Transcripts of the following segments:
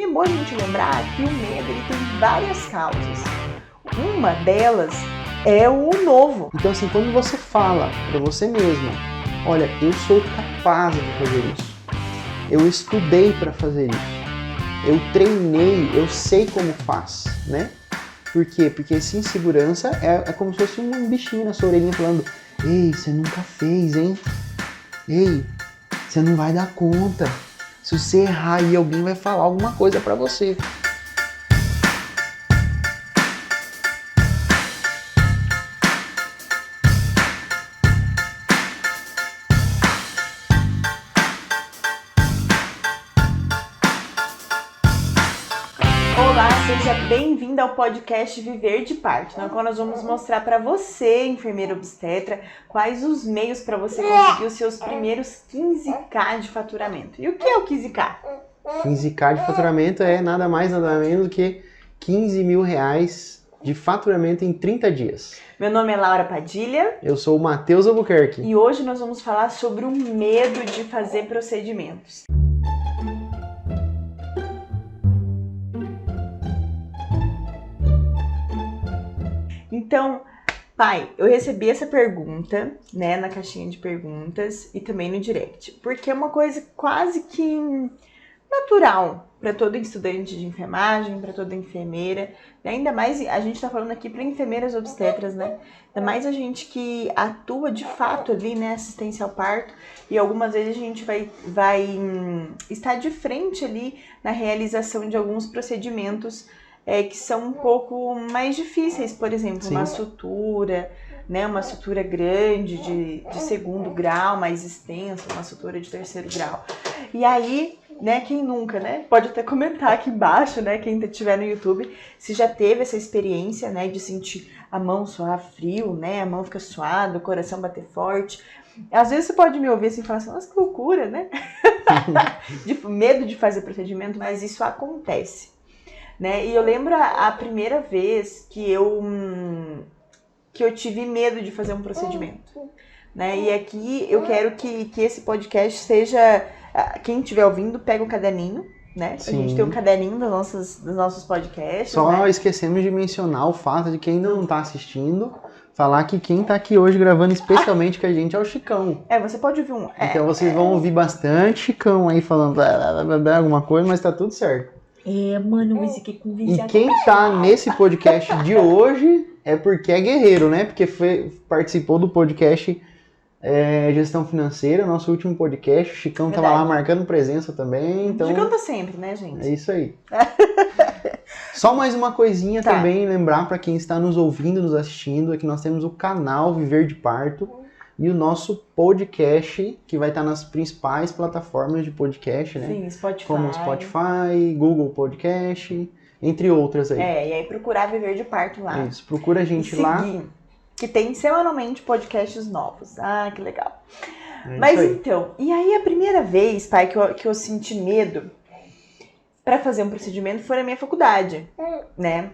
E é bom a gente lembrar que o medo ele tem várias causas. Uma delas é o novo. Então, assim, quando você fala para você mesma, olha, eu sou capaz de fazer isso, eu estudei para fazer isso, eu treinei, eu sei como faz, né? Por quê? Porque essa insegurança é como se fosse um bichinho na sua orelhinha falando: ei, você nunca fez, hein? Ei, você não vai dar conta. Se você errar aí, alguém vai falar alguma coisa pra você. Olá, seja bem-vindo ao podcast Viver de Parto, no qual nós vamos mostrar para você, enfermeira obstetra, quais os meios para você conseguir os seus primeiros 15K de faturamento. E o que é o 15K? 15K de faturamento é nada mais, nada menos do que 15 mil reais de faturamento em 30 dias. Meu nome é Laura Padilha. Eu sou o Matheus Albuquerque. E hoje nós vamos falar sobre o medo de fazer procedimentos. Então, pai, eu recebi essa pergunta, né, na caixinha de perguntas e também no direct, porque é uma coisa quase que natural para todo estudante de enfermagem, para toda enfermeira, né? Ainda mais a gente está falando aqui para enfermeiras obstetras, né? Ainda mais a gente que atua de fato ali, né, assistência ao parto, e algumas vezes a gente vai estar de frente ali na realização de alguns procedimentos que são um pouco mais difíceis, por exemplo, Sim. uma sutura, né, uma sutura grande de segundo grau, mais extensa, uma sutura de terceiro grau. E aí, né, quem nunca, né, pode até comentar aqui embaixo, né, quem estiver no YouTube, se já teve essa experiência, né, de sentir a mão suar frio, né, a mão fica suada, o coração bater forte. Às vezes você pode me ouvir assim e falar assim, nossa, que loucura, né? De medo de fazer procedimento, mas isso acontece. Né? E eu lembro a primeira vez que eu tive medo de fazer um procedimento. Né? E aqui eu quero que esse podcast seja... Quem estiver ouvindo, pega um caderninho. Né? A gente tem um caderninho dos nossos podcasts. Só né? esquecemos de mencionar o fato de quem ainda não está assistindo, falar que quem está aqui hoje gravando especialmente com a gente é o Chicão. Você pode ouvir Então vocês vão ouvir bastante Chicão aí falando alguma coisa, mas tá tudo certo. Mano, mas aqui com E quem tá nesse podcast de hoje é porque é guerreiro, né? Porque participou do podcast Gestão Financeira, nosso último podcast. O Chicão tava lá marcando presença também. Então... O Chicão tá sempre, né, gente? É isso aí. Só mais uma coisinha também, lembrar para quem está nos ouvindo, nos assistindo, é que nós temos o canal Viver de Parto e o nosso podcast, que vai estar nas principais plataformas de podcast, né? Sim, Spotify. Como Spotify, Google Podcast, entre outras aí. E aí procurar Viver de Parto lá. Isso, procura a gente lá. Que tem semanalmente podcasts novos. Ah, que legal. Mas então, e aí a primeira vez, pai, que eu senti medo para fazer um procedimento foi na minha faculdade, né?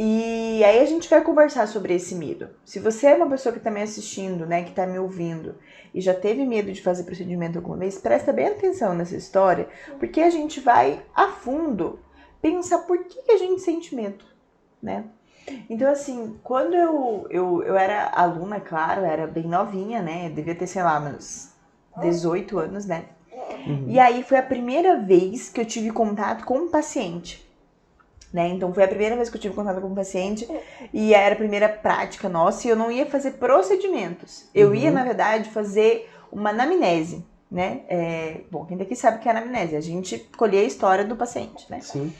E aí a gente vai conversar sobre esse medo. Se você é uma pessoa que tá me assistindo, né, que tá me ouvindo e já teve medo de fazer procedimento alguma vez, presta bem atenção nessa história, porque a gente vai a fundo pensar por que a gente sente medo, né? Então, assim, quando eu era aluna, claro, era bem novinha, né? Eu devia ter, sei lá, meus 18 anos, né? E aí foi a primeira vez que eu tive contato com um paciente. Né? Então foi a primeira vez que eu tive contato com um paciente e era a primeira prática nossa e eu não ia fazer procedimentos. Eu ia, na verdade, fazer uma anamnese, né? Bom, quem daqui sabe o que é anamnese? A gente colher a história do paciente, né? Sim.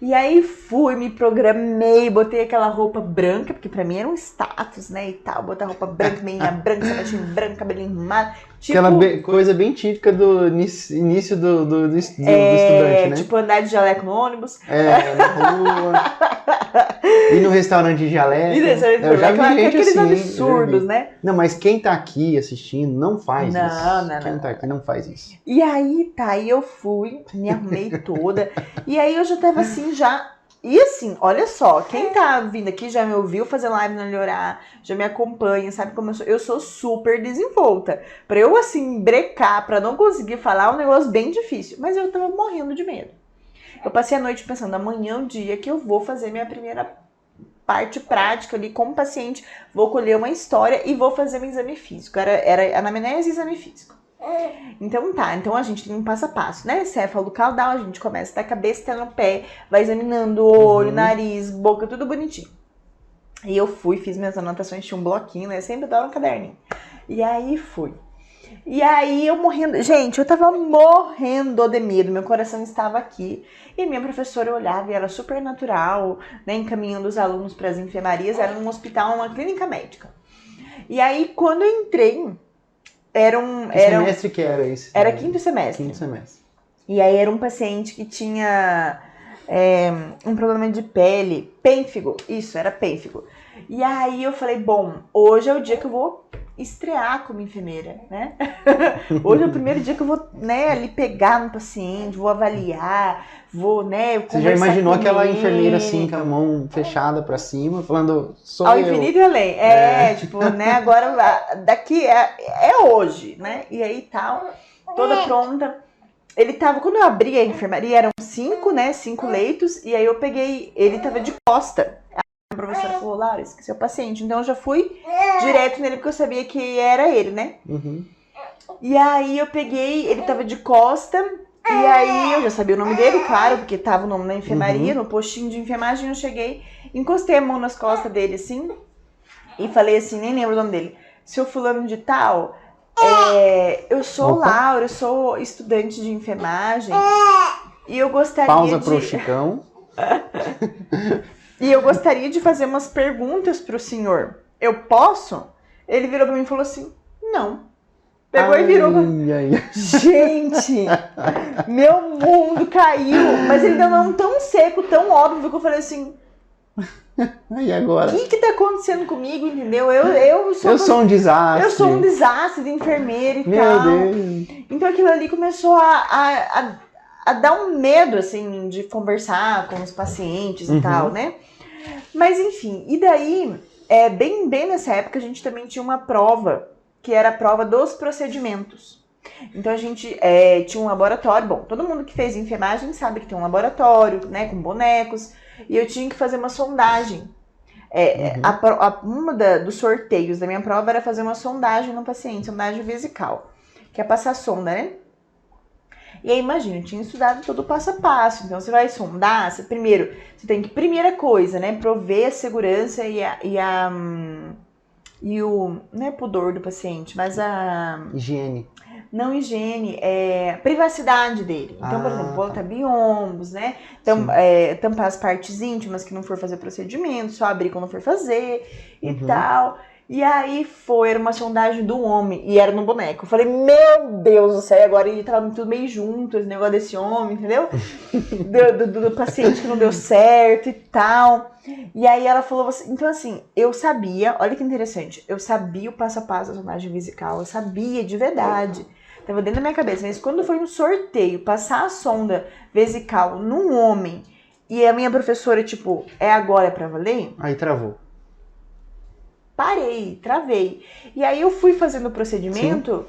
E aí fui, me programei, botei aquela roupa branca, porque pra mim era um status, né, e tal, botar roupa branca, meinha branca, sapatinho branco, cabelinho arrumado. Tipo, aquela coisa bem típica do início do estudante, né? Tipo andar de jaleco no ônibus. Na rua. E no restaurante de jaleco. Eu já vi gente aqueles assim, absurdos, né? Não, mas quem tá aqui assistindo não faz isso. Não. Quem tá aqui não faz isso. E aí, eu fui, me arrumei toda. E aí eu já tava assim, já... E assim, olha só, quem tá vindo aqui já me ouviu fazer live no Melhorar, já me acompanha, sabe como eu sou super desenvolta. Pra eu, assim, brecar, pra não conseguir falar, é um negócio bem difícil. Mas eu tava morrendo de medo. Eu passei a noite pensando, amanhã é o dia que eu vou fazer minha primeira parte prática ali com o paciente, vou colher uma história e vou fazer um exame físico. Era anamnese e exame físico. Então tá, então a gente tem um passo a passo, né? Céfalo caudal, a gente começa da cabeça até no pé, vai examinando o olho, nariz, boca, tudo bonitinho. E eu fiz minhas anotações, tinha um bloquinho, né? Eu sempre dava um caderninho. E aí fui. E aí eu morrendo, gente, eu tava morrendo de medo, meu coração estava aqui. E minha professora olhava e era super natural, né? Encaminhando os alunos para as enfermarias, era num hospital, uma clínica médica. E aí quando eu entrei, Que semestre que era esse? Era quinto semestre. Quinto semestre. E aí era um paciente que tinha um problema de pele, pênfigo, isso, era pênfigo. E aí eu falei, bom, hoje é o dia que eu vou estrear como enfermeira, né? Hoje é o primeiro dia que eu vou, né, ali pegar no paciente, vou avaliar, vou, né, Você já imaginou aquela enfermeira assim, com a mão fechada pra cima, falando, sou eu. Ao infinito e além. Tipo, né, agora, daqui é hoje, né? E aí tal, toda pronta. Ele tava, quando eu abri a enfermaria, eram 5, né, 5 leitos, e aí eu peguei, ele tava de costa. A professora falou, Laura, esse é o paciente. Então eu já fui direto nele, porque eu sabia que era ele, né? Uhum. E aí eu peguei, ele tava de costa, e aí eu já sabia o nome dele, claro, porque tava o nome na enfermaria, no postinho de enfermagem, eu cheguei, encostei a mão nas costas dele, assim, e falei assim, nem lembro o nome dele, seu fulano de tal, eu sou Laura, eu sou estudante de enfermagem, e eu gostaria Pausa pro Chicão. E eu gostaria de fazer umas perguntas pro senhor. Eu posso? Ele virou pra mim e falou assim, não. Pegou e virou pra mim. Gente, meu mundo caiu. Mas ele deu um nome tão seco, tão óbvio, que eu falei assim... E agora? O que tá acontecendo comigo, entendeu? Eu sou um desastre. Eu sou um desastre de enfermeira e meu tal. Meu Deus. Então aquilo ali começou a dar um medo, assim, de conversar com os pacientes e tal, né? Mas enfim, e daí, bem nessa época, a gente também tinha uma prova, que era a prova dos procedimentos. Então a gente tinha um laboratório, bom, todo mundo que fez enfermagem sabe que tem um laboratório, né, com bonecos, e eu tinha que fazer uma sondagem. Uma dos sorteios da minha prova era fazer uma sondagem no paciente, sondagem vesical, que é passar sonda, né? E aí, imagina, eu tinha estudado todo o passo a passo. Então, você vai sondar, primeira coisa, né? Prover a segurança e o não é pudor do paciente, mas a... Higiene. Não higiene, privacidade dele. Então, por exemplo, botar biombos, né? Então, tampar as partes íntimas que não for fazer procedimento, só abrir quando for fazer e tal. E aí era uma sondagem do homem, e era no boneco. Eu falei, meu Deus do céu, agora ele tava tudo meio junto, esse negócio desse homem, entendeu? do paciente que não deu certo e tal. E aí ela falou, então assim, eu sabia, olha que interessante, eu sabia o passo a passo da sondagem vesical, eu sabia de verdade. Tava dentro da minha cabeça, mas quando foi no sorteio, passar a sonda vesical num homem, e a minha professora, tipo, agora pra valer? Aí travou. Parei, travei. E aí eu fui fazendo o procedimento,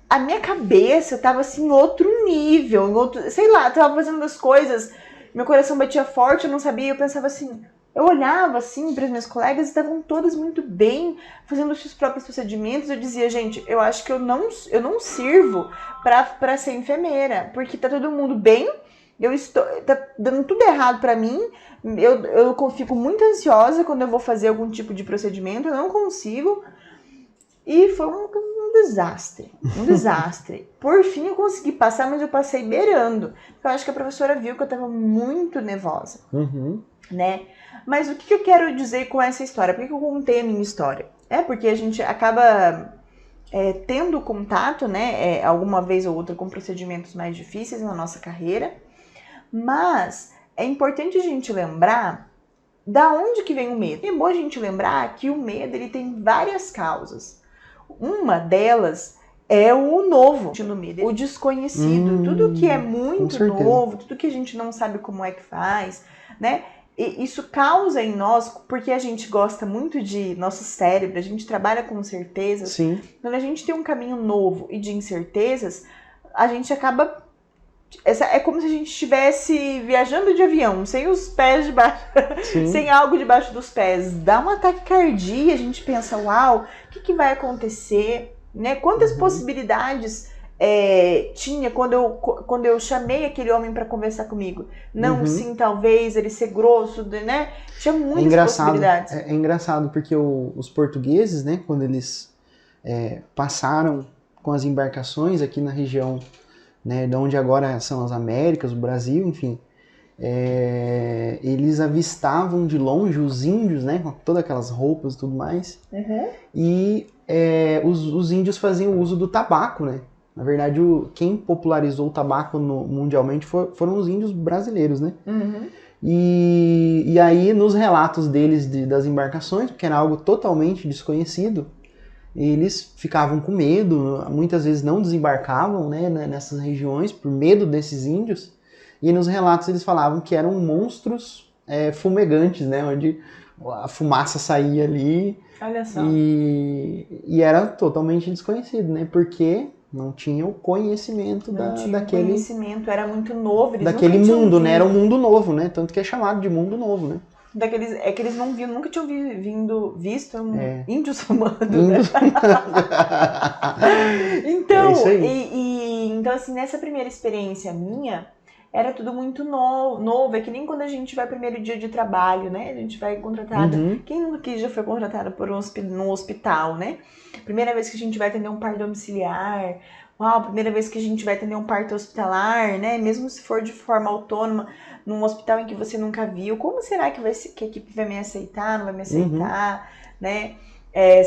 a minha cabeça tava assim em outro nível, sei lá, tava fazendo as coisas, meu coração batia forte, eu não sabia, eu pensava assim, eu olhava assim para as minhas colegas e estavam todas muito bem, fazendo os seus próprios procedimentos, eu dizia, gente, eu acho que eu não sirvo para ser enfermeira, porque tá todo mundo bem, tá dando tudo errado para mim, eu fico muito ansiosa quando eu vou fazer algum tipo de procedimento, eu não consigo. E foi um desastre, um desastre. Por fim eu consegui passar, mas eu passei beirando. Eu acho que a professora viu que eu estava muito nervosa, né? Mas o que eu quero dizer com essa história? Por que eu contei a minha história? Porque a gente acaba tendo contato, né, alguma vez ou outra com procedimentos mais difíceis na nossa carreira, mas é importante a gente lembrar da onde que vem o medo. É bom a gente lembrar que o medo ele tem várias causas. Uma delas é o novo, o desconhecido, tudo que é muito novo, tudo que a gente não sabe como é que faz, né? E isso causa em nós, porque a gente gosta muito de nosso cérebro, a gente trabalha com certezas. Sim. Quando a gente tem um caminho novo e de incertezas, a gente acaba É como se a gente estivesse viajando de avião, sem os pés debaixo, sem algo debaixo dos pés. Dá uma taquicardia, a gente pensa, uau, o que vai acontecer? Né? Quantas possibilidades tinha quando eu chamei aquele homem para conversar comigo? Não, sim, talvez, ele ser grosso, né? Tinha muitas possibilidades. É engraçado, porque os portugueses, né, quando eles passaram com as embarcações aqui na região, né, de onde agora são as Américas, o Brasil, enfim, eles avistavam de longe os índios, né, com todas aquelas roupas e tudo mais, e os índios faziam uso do tabaco, né? Na verdade, quem popularizou o tabaco mundialmente foram os índios brasileiros, né? E aí, nos relatos deles das embarcações, porque era algo totalmente desconhecido, eles ficavam com medo, muitas vezes não desembarcavam, né, nessas regiões por medo desses índios, e nos relatos eles falavam que eram monstros fumegantes, né, onde a fumaça saía ali. Olha só. E era totalmente desconhecido, né, porque não tinha o conhecimento daquele conhecimento, era muito novo. Daquele mundo, né, era um mundo novo, né, tanto que é chamado de mundo novo, né. Que eles não viam, nunca tinham visto índios fumando, né? Então, então, assim, nessa primeira experiência minha, era tudo muito novo. É que nem quando a gente vai primeiro dia de trabalho, né? A gente vai contratada. Quem nunca aqui já foi contratada num hospital, né? Primeira vez que a gente vai atender um parto domiciliar. Uau, primeira vez que a gente vai atender um parto hospitalar, né? Mesmo se for de forma autônoma, num hospital em que você nunca viu, como será que a equipe vai me aceitar, não vai me aceitar, né?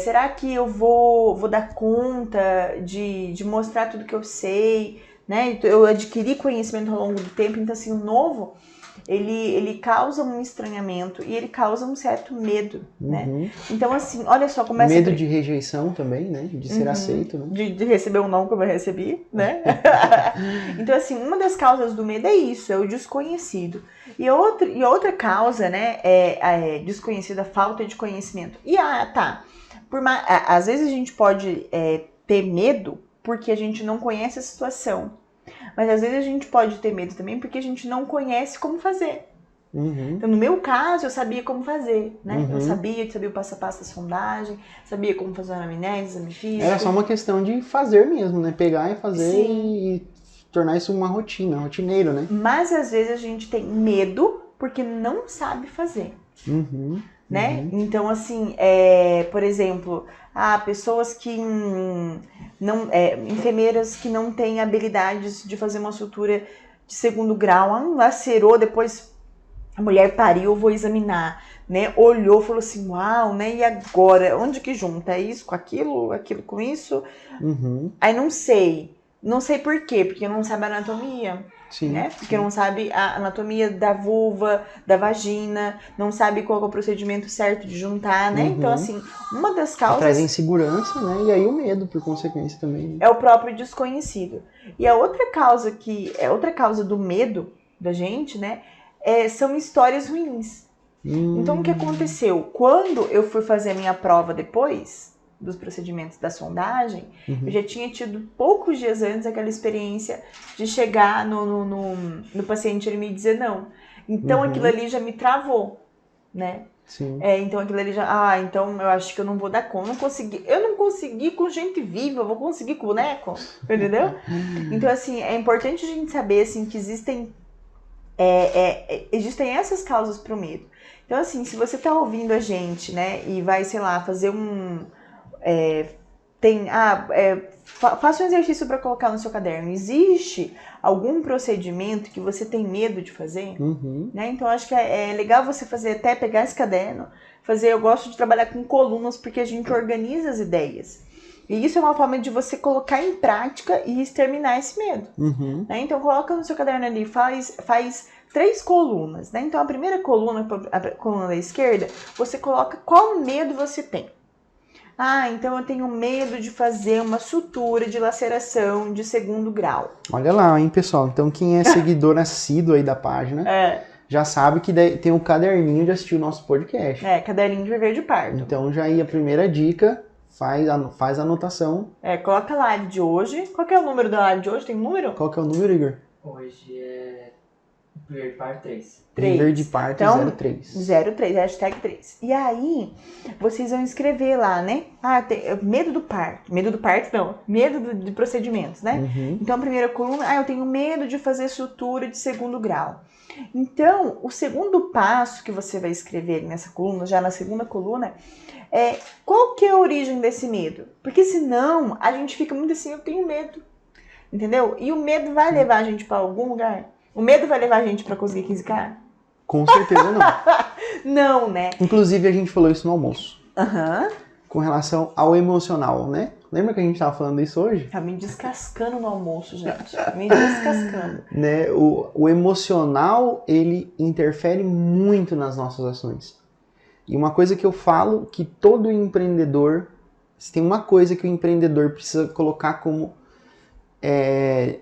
Será que eu vou dar conta de mostrar tudo que eu sei, né? Eu adquiri conhecimento ao longo do tempo, então assim, o novo, ele causa um estranhamento e ele causa um certo medo, né? Então assim, olha só, começa medo de rejeição também, né? De ser aceito, né? De receber um não como eu recebi, né? Então assim, uma das causas do medo é isso, é o desconhecido. E outra causa, né, é desconhecida, falta de conhecimento. E às vezes a gente pode ter medo porque a gente não conhece a situação. Mas às vezes a gente pode ter medo também porque a gente não conhece como fazer. Então, no meu caso, eu sabia como fazer, né? Eu sabia o passo a passo da sondagem, sabia como fazer a anamnese, exame físico. Era só uma questão de fazer mesmo, né? Pegar e fazer e tornar isso uma rotina, rotineiro, né? Mas às vezes a gente tem medo porque não sabe fazer. Né? Então, assim, por exemplo, pessoas que enfermeiras que não têm habilidades de fazer uma sutura de segundo grau, lacerou, depois a mulher pariu, eu vou examinar, né? Olhou, falou assim, uau, né? E agora, onde que junta? É isso com aquilo, aquilo com isso? Aí não sei por quê, porque não sabe a anatomia. Sim, né? Porque não sabe a anatomia da vulva, da vagina, não sabe qual é o procedimento certo de juntar, né? Então, assim, uma das causas... Traz insegurança, né? E aí o medo, por consequência, também. Né? É o próprio desconhecido. E a outra causa do medo da gente, né? São histórias ruins. Então, o que aconteceu? Quando eu fui fazer a minha prova depois dos procedimentos da sondagem, eu já tinha tido poucos dias antes aquela experiência de chegar no paciente e ele me dizer não. Então aquilo ali já me travou, né? Sim. Então aquilo ali já... então eu acho que eu não vou dar conta. Eu não consegui com gente viva, eu vou conseguir com boneco, entendeu? Então assim, é importante a gente saber assim, que existem essas causas para o medo. Então assim, se você tá ouvindo a gente, né, e vai, sei lá, fazer faça um exercício para colocar no seu caderno. Existe algum procedimento que você tem medo de fazer? Né? Então, acho que é legal você fazer, até pegar esse caderno, eu gosto de trabalhar com colunas, porque a gente organiza as ideias. E isso é uma forma de você colocar em prática e exterminar esse medo. Né? Então, coloca no seu caderno ali, faz 3 colunas. Né? Então, a primeira coluna, a coluna da esquerda, você coloca qual medo você tem. Então eu tenho medo de fazer uma sutura de laceração de segundo grau. Olha lá, hein, pessoal. Então quem é seguidor assíduo aí da página já sabe que tem um caderninho de assistir o nosso podcast. Caderninho de viver de parto. Então já aí a primeira dica, faz a anotação. Coloca a live de hoje. Qual que é o número da live de hoje? Tem um número? Qual que é o número, Igor? Hoje é Viver de Parto 3. Viver de Parto então, 03. 03, hashtag 3. E aí, vocês vão escrever lá, né? Medo do parto. Medo do parto, não. Medo de procedimentos, né? Uhum. Então, a primeira coluna, eu tenho medo de fazer sutura de 2º grau. Então, o segundo passo que você vai escrever nessa coluna, já na segunda coluna, é qual que é a origem desse medo? Porque senão, a gente fica muito assim, eu tenho medo. Entendeu? E o medo vai levar a gente para algum lugar? O medo vai levar a gente para conseguir 15K? Com certeza não. Não, né? Inclusive, a gente falou isso no almoço. Aham. Com relação ao emocional, né? Lembra que a gente tava falando isso hoje? Tá me descascando no almoço, gente. Me descascando. Né? O emocional, ele interfere muito nas nossas ações. E uma coisa que eu falo, que todo empreendedor, se tem uma coisa que o empreendedor precisa colocar como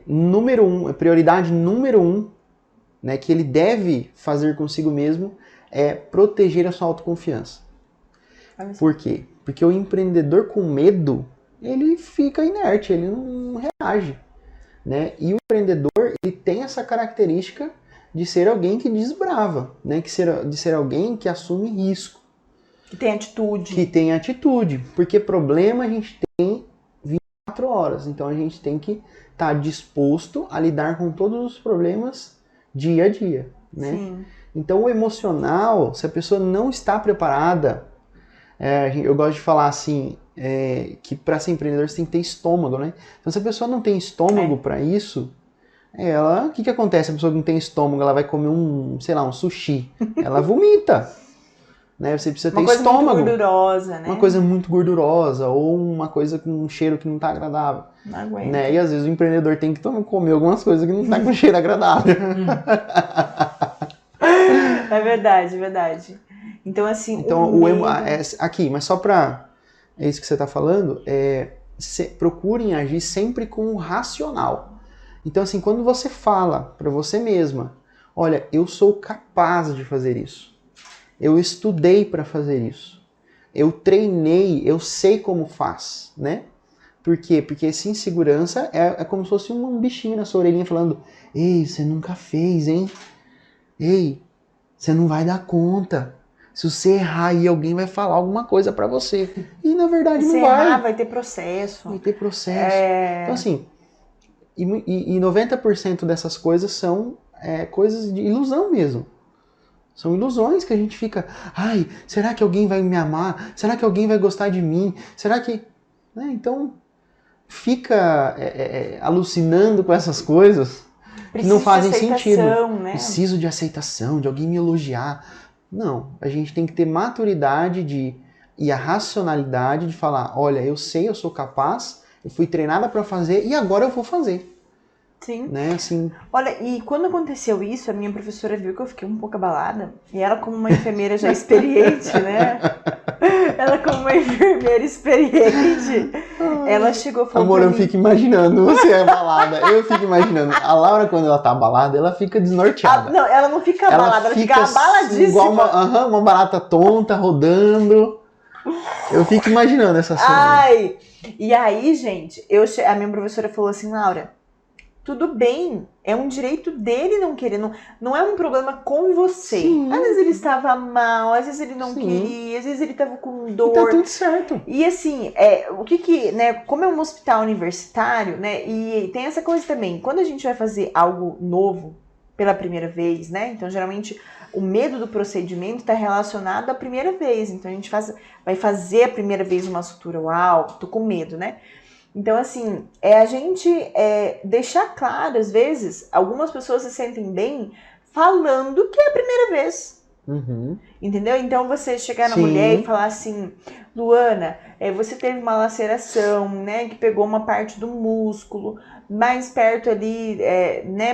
número 1, prioridade número 1, né, que ele deve fazer consigo mesmo, é proteger a sua autoconfiança. Por quê? Porque o empreendedor com medo, ele fica inerte, ele não reage. Né? E o empreendedor, ele tem essa característica de ser alguém que desbrava, né? De ser alguém que assume risco. Que tem atitude. Que tem atitude. Porque problema a gente tem 24 horas. Então a gente tem que estar disposto a lidar com todos os problemas dia a dia. Né? Sim. Então o emocional, se a pessoa não está preparada, eu gosto de falar assim, que para ser empreendedor você tem que ter estômago, né? Então se a pessoa não tem estômago para isso, o que acontece? A pessoa que não tem estômago, ela vai comer um sushi, ela vomita. Né? Você precisa ter estômago. Uma coisa muito gordurosa, né? Uma coisa muito gordurosa, ou uma coisa com um cheiro que não está agradável. Não aguenta. Né? E às vezes o empreendedor tem que comer algumas coisas que não tá com cheiro agradável. É verdade, é verdade. Então, assim. Então, aqui, mas só para. É isso que você está falando, procurem agir sempre com o racional. Então, assim, quando você fala para você mesma, olha, eu sou capaz de fazer isso. Eu estudei para fazer isso. Eu treinei, eu sei como faz, né? Por quê? Porque essa insegurança é como se fosse um bichinho na sua orelhinha falando: ei, você nunca fez, hein? Ei, você não vai dar conta. Se você errar aí, alguém vai falar alguma coisa pra você. E na verdade não vai. Se errar, vai ter processo. Vai ter processo. Então assim, e 90% dessas coisas são coisas de ilusão mesmo. São ilusões que a gente fica, ai, será que alguém vai me amar? Será que alguém vai gostar de mim? Será que... Né? Então, fica alucinando com essas coisas que não fazem sentido. Né? Preciso de aceitação, de alguém me elogiar. Não, a gente tem que ter maturidade e a racionalidade de falar, olha, eu sei, eu sou capaz, eu fui treinada para fazer e agora eu vou fazer. Sim. Né, assim... Olha, e quando aconteceu isso, a minha professora viu que eu fiquei um pouco abalada. E ela, como uma enfermeira já experiente, né? Ela, como uma enfermeira experiente, ela chegou e falou: amor, eu fico imaginando você abalada. Eu fico imaginando. A Laura, quando ela tá abalada, ela fica desnorteada. Não, ela não fica abalada, ela fica abaladíssima. Igual uma barata tonta rodando. Eu fico imaginando essa cena. Ai! E aí, gente, a minha professora falou assim: Laura, tudo bem, é um direito dele não querer, não é um problema com você. Sim. Às vezes ele estava mal, às vezes ele não queria, às vezes ele estava com dor. E tá tudo certo. E assim, né, como é um hospital universitário, né, e tem essa coisa também, quando a gente vai fazer algo novo pela primeira vez, né, então geralmente o medo do procedimento está relacionado à primeira vez, então a gente vai fazer a primeira vez uma sutura, uau, tô com medo, né. Então, assim, a gente deixar claro, às vezes, algumas pessoas se sentem bem falando que é a primeira vez. Uhum. Entendeu? Então, você chegar na mulher e falar assim: Luana, você teve uma laceração, né, que pegou uma parte do músculo, mais perto ali,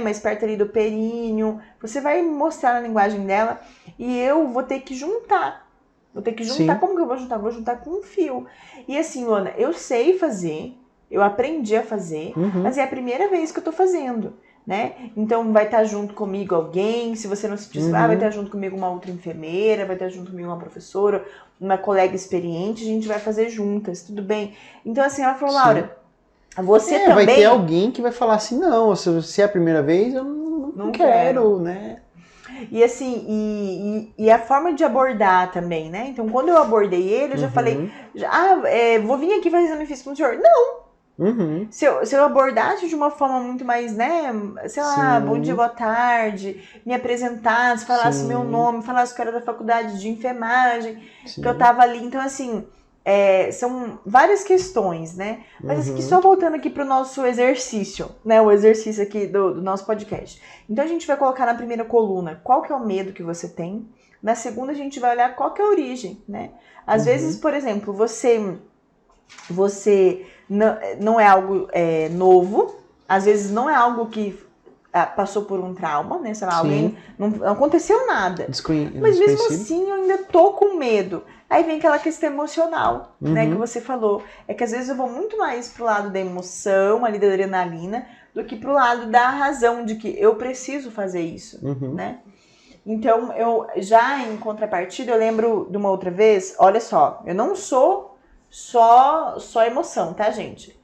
mais perto ali do períneo. Você vai mostrar na linguagem dela e eu vou ter que juntar. Como que eu vou juntar? Vou juntar com um fio. E assim, Luana, eu sei fazer. Eu aprendi a fazer, mas é a primeira vez que eu tô fazendo, né? Então vai estar junto comigo alguém, se você não se sentir, vai estar junto comigo uma outra enfermeira, vai estar junto comigo uma professora, uma colega experiente, a gente vai fazer juntas, tudo bem? Então assim, ela falou: Laura, Você também... Vai ter alguém que vai falar assim, não, se é a primeira vez, eu não quero, né? E assim, e a forma de abordar também, né? Então, quando eu abordei ele, eu já falei, vou vir aqui fazer exame físico com o senhor. Não! Se eu abordasse de uma forma muito mais, né, sei lá, bom dia, boa tarde, me apresentasse, falasse meu nome, falasse que eu era da faculdade de enfermagem, que eu tava ali. Então, assim, são várias questões, né? Mas assim, só voltando aqui pro nosso exercício, né, o exercício aqui do nosso podcast. Então, a gente vai colocar na primeira coluna qual que é o medo que você tem. Na segunda, a gente vai olhar qual que é a origem, né? Às vezes, por exemplo, você não é algo novo, às vezes não é algo que passou por um trauma, né? Sei lá, alguém não aconteceu nada. Mas mesmo assim eu ainda tô com medo. Aí vem aquela questão emocional, né? Que você falou. É que às vezes eu vou muito mais pro lado da emoção, ali da adrenalina, do que pro lado da razão de que eu preciso fazer isso, né? Então, eu já em contrapartida, eu lembro de uma outra vez, olha só, eu não sou só emoção, tá, gente?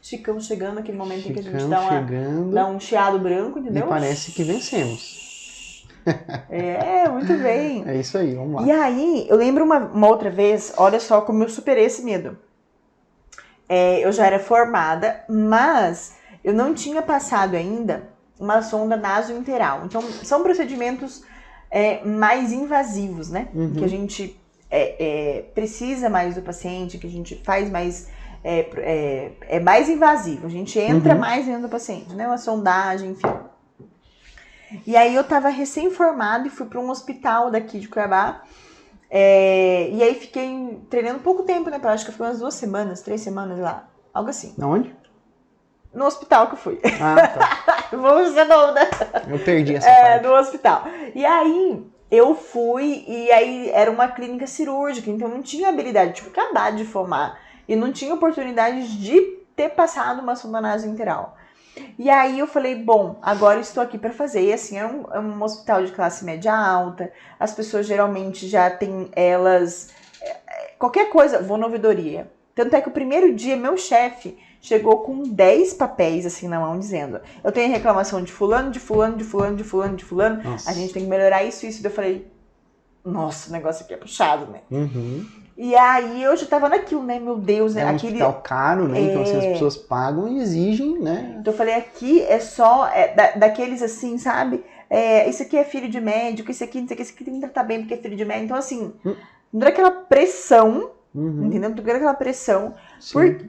Chicão chegando, aquele momento em que a gente dá um chiado branco, entendeu? E parece que vencemos. Muito bem. É isso aí, vamos lá. E aí, eu lembro uma outra vez, olha só como eu superei esse medo. Eu já era formada, mas eu não tinha passado ainda uma sonda nasointeral. Então, são procedimentos mais invasivos, né? Que a gente precisa mais do paciente, que a gente faz mais... É mais invasivo. A gente entra mais dentro do paciente, né? Uma sondagem, enfim. E aí, eu tava recém-formada e fui para um hospital daqui de Cuiabá. E aí, fiquei treinando pouco tempo, né? Acho que foi umas 2 semanas, 3 semanas lá. Algo assim. Aonde? No hospital que eu fui. Tá. Vamos ser dúvida. Eu perdi essa parte. No hospital. E aí, eu fui, e aí era uma clínica cirúrgica, então não tinha habilidade, tipo, acabar de formar. E não tinha oportunidade de ter passado uma sonda nasointeral. E aí eu falei, bom, agora estou aqui para fazer. E assim, é um hospital de classe média alta, as pessoas geralmente já têm qualquer coisa, vou na ouvidoria. Tanto é que o primeiro dia, meu chefe chegou com 10 papéis assim na mão, dizendo, eu tenho reclamação de fulano, de fulano, de fulano, de fulano, de fulano, a gente tem que melhorar isso. Daí eu falei, nossa, o negócio aqui é puxado, né? E aí eu já tava naquilo, né? Meu Deus, né? É um hospital caro, né? Então assim, as pessoas pagam e exigem, né? Então eu falei, aqui é só daqueles assim, sabe? Isso aqui é filho de médico, isso aqui tem que tratar bem porque é filho de médico. Então assim, não dá aquela pressão, entendeu? Não dá aquela pressão